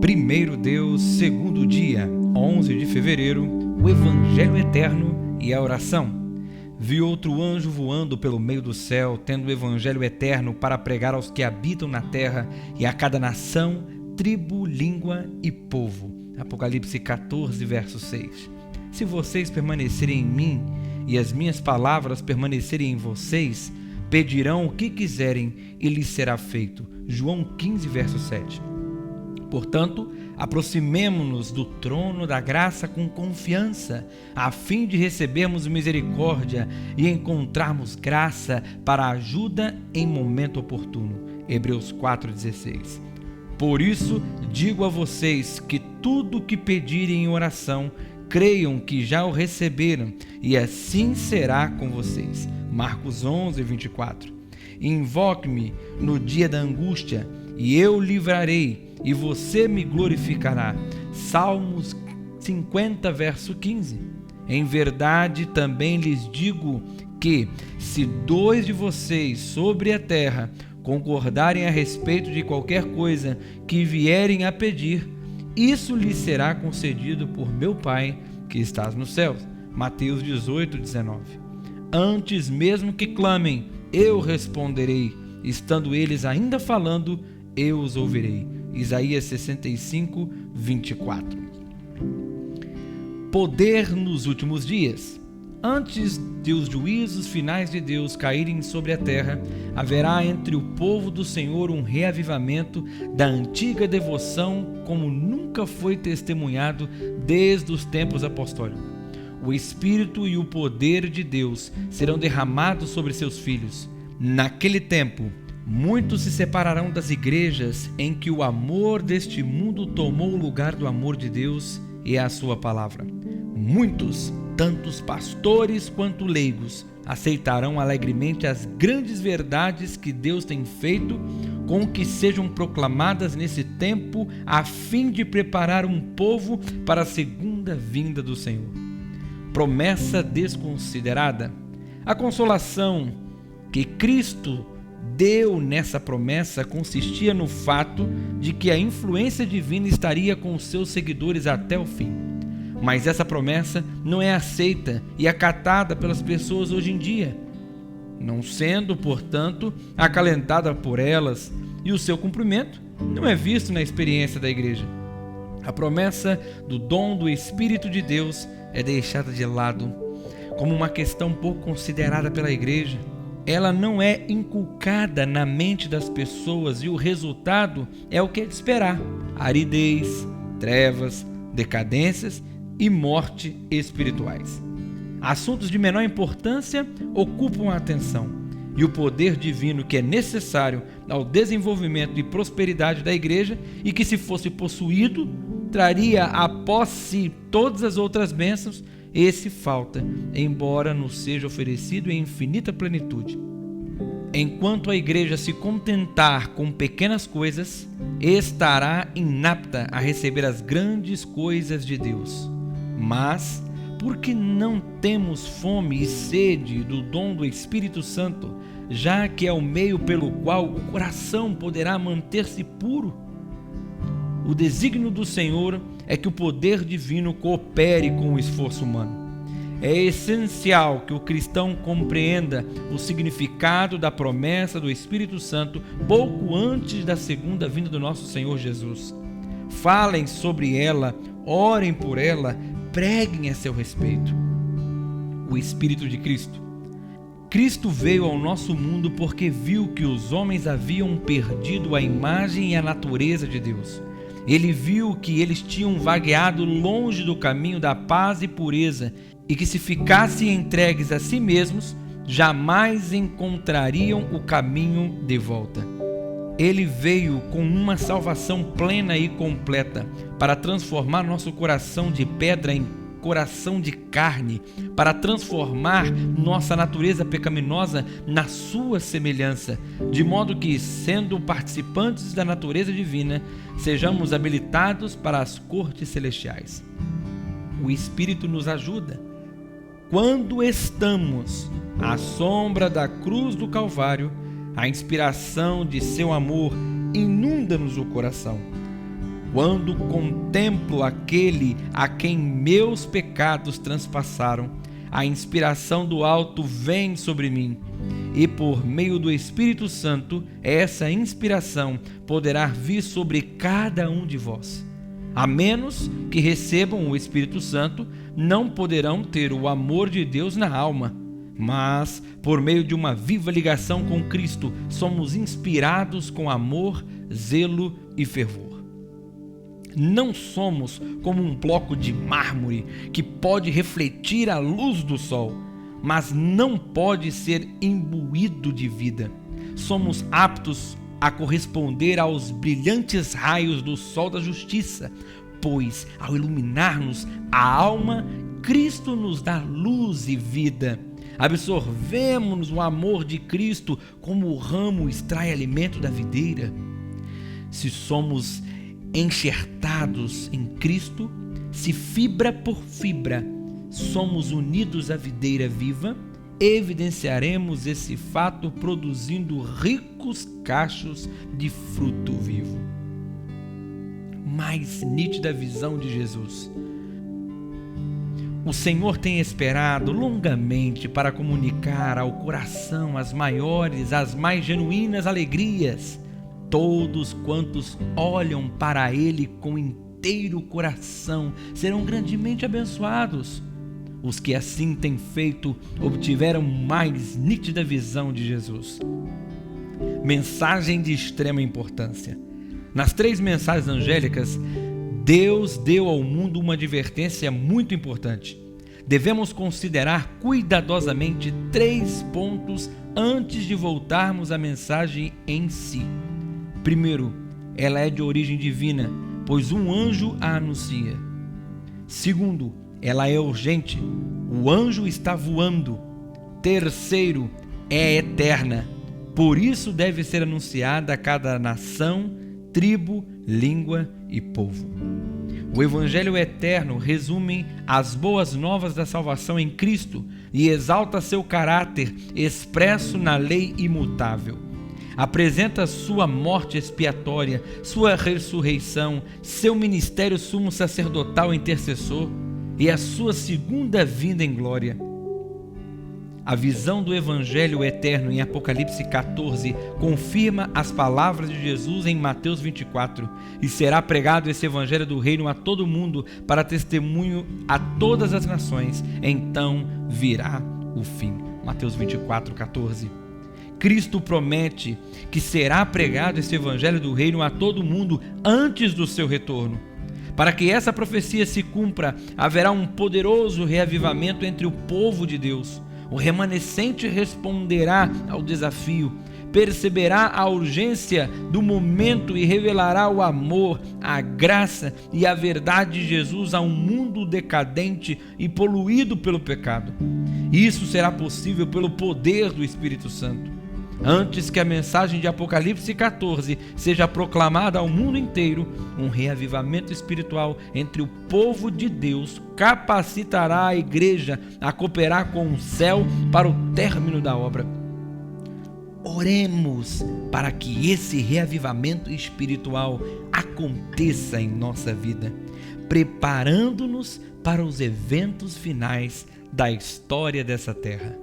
Primeiro Deus, segundo dia, 11 de fevereiro, o Evangelho Eterno e a oração. Vi outro anjo voando pelo meio do céu, tendo o Evangelho Eterno para pregar aos que habitam na terra e a cada nação, tribo, língua e povo. Apocalipse 14, verso 6. Se vocês permanecerem em mim e as minhas palavras permanecerem em vocês, pedirão o que quiserem e lhes será feito. João 15, verso 7. Portanto, aproximemo-nos do trono da graça com confiança, a fim de recebermos misericórdia e encontrarmos graça para ajuda em momento oportuno. Hebreus 4,16. Por isso, digo a vocês que tudo o que pedirem em oração, creiam que já o receberam, e assim será com vocês. Marcos 11, 24. Invoque-me no dia da angústia, e eu livrarei, e você me glorificará. Salmos 50, verso 15. Em verdade, também lhes digo que, se 2 de vocês sobre a terra concordarem a respeito de qualquer coisa que vierem a pedir, isso lhes será concedido por meu Pai que estás nos céus. Mateus 18, 19. Antes mesmo que clamem, eu responderei. Estando eles ainda falando, eu os ouvirei. Isaías 65, 24. Poder nos últimos dias. Antes de os juízos finais de Deus caírem sobre a terra, haverá entre o povo do Senhor um reavivamento da antiga devoção como nunca foi testemunhado desde os tempos apostólicos. O Espírito e o poder de Deus serão derramados sobre seus filhos. Naquele tempo, muitos se separarão das igrejas em que o amor deste mundo tomou o lugar do amor de Deus e a sua palavra. Muitos, tantos pastores quanto leigos, aceitarão alegremente as grandes verdades que Deus tem feito com que sejam proclamadas nesse tempo, a fim de preparar um povo para a segunda vinda do Senhor. Promessa desconsiderada. A consolação que Cristo deu nessa promessa consistia no fato de que a influência divina estaria com os seus seguidores até o fim. Mas essa promessa não é aceita e acatada pelas pessoas hoje em dia, não sendo, portanto, acalentada por elas, e o seu cumprimento não é visto na experiência da igreja. A promessa do dom do Espírito de Deus é deixada de lado como uma questão pouco considerada pela igreja. Ela não é inculcada na mente das pessoas e o resultado é o que é de esperar: aridez, trevas, decadências e morte espirituais. Assuntos de menor importância ocupam a atenção, e o poder divino que é necessário ao desenvolvimento e prosperidade da igreja e que, se fosse possuído, traria após si todas as outras bênçãos, esse falta, embora nos seja oferecido em infinita plenitude. Enquanto a igreja se contentar com pequenas coisas, estará inapta a receber as grandes coisas de Deus. Mas, porque não temos fome e sede do dom do Espírito Santo, já que é o meio pelo qual o coração poderá manter-se puro? O desígnio do Senhor é que o poder divino coopere com o esforço humano. É essencial que o cristão compreenda o significado da promessa do Espírito Santo pouco antes da segunda vinda do nosso Senhor Jesus. Falem sobre ela, orem por ela, preguem a seu respeito. O Espírito de Cristo. Cristo veio ao nosso mundo porque viu que os homens haviam perdido a imagem e a natureza de Deus. Ele viu que eles tinham vagueado longe do caminho da paz e pureza e que, se ficassem entregues a si mesmos, jamais encontrariam o caminho de volta. Ele veio com uma salvação plena e completa para transformar nosso coração de pedra em coração de carne, para transformar nossa natureza pecaminosa na sua semelhança, de modo que, sendo participantes da natureza divina, sejamos habilitados para as cortes celestiais. O Espírito nos ajuda. Quando estamos à sombra da cruz do Calvário, a inspiração de seu amor inunda-nos o coração. quando contemplo aquele a quem meus pecados transpassaram, a inspiração do alto vem sobre mim, e por meio do Espírito Santo, essa inspiração poderá vir sobre cada um de vós. A menos que recebam o Espírito Santo, não poderão ter o amor de Deus na alma. Mas, por meio de uma viva ligação com Cristo, somos inspirados com amor, zelo e fervor. Não somos como um bloco de mármore que pode refletir a luz do sol, mas não pode ser imbuído de vida. Somos aptos a corresponder aos brilhantes raios do sol da justiça, pois, ao iluminar-nos a alma, Cristo nos dá luz e vida. Absorvemos o amor de Cristo como o ramo extrai alimento da videira. Se somos enxertados em Cristo, se fibra por fibra somos unidos à videira viva, evidenciaremos esse fato produzindo ricos cachos de fruto vivo. Mais nítida visão de Jesus. O Senhor tem esperado longamente para comunicar ao coração as maiores, as mais genuínas alegrias. Todos quantos olham para Ele com inteiro coração serão grandemente abençoados. Os que assim têm feito obtiveram mais nítida visão de Jesus. Mensagem de extrema importância. Nas 3 mensagens angélicas, Deus deu ao mundo uma advertência muito importante. Devemos considerar cuidadosamente 3 pontos antes de voltarmos à mensagem em si. Primeiro, ela é de origem divina, pois um anjo a anuncia. Segundo, ela é urgente, o anjo está voando. Terceiro, é eterna, por isso deve ser anunciada a cada nação, tribo, língua e povo. O Evangelho eterno resume as boas novas da salvação em Cristo e exalta seu caráter expresso na lei imutável. Apresenta sua morte expiatória, sua ressurreição, seu ministério sumo sacerdotal intercessor e a sua segunda vinda em glória. A visão do Evangelho eterno em Apocalipse 14 confirma as palavras de Jesus em Mateus 24, e será pregado esse Evangelho do Reino a todo mundo para testemunho a todas as nações, então virá o fim. Mateus 24, 14. Cristo promete que será pregado esse Evangelho do Reino a todo mundo antes do seu retorno. Para que essa profecia se cumpra, haverá um poderoso reavivamento entre o povo de Deus. O remanescente responderá ao desafio, perceberá a urgência do momento e revelará o amor, a graça e a verdade de Jesus a um mundo decadente e poluído pelo pecado. Isso será possível pelo poder do Espírito Santo. Antes que a mensagem de Apocalipse 14 seja proclamada ao mundo inteiro, um reavivamento espiritual entre o povo de Deus capacitará a igreja a cooperar com o céu para o término da obra. Oremos para que esse reavivamento espiritual aconteça em nossa vida, preparando-nos para os eventos finais da história dessa terra.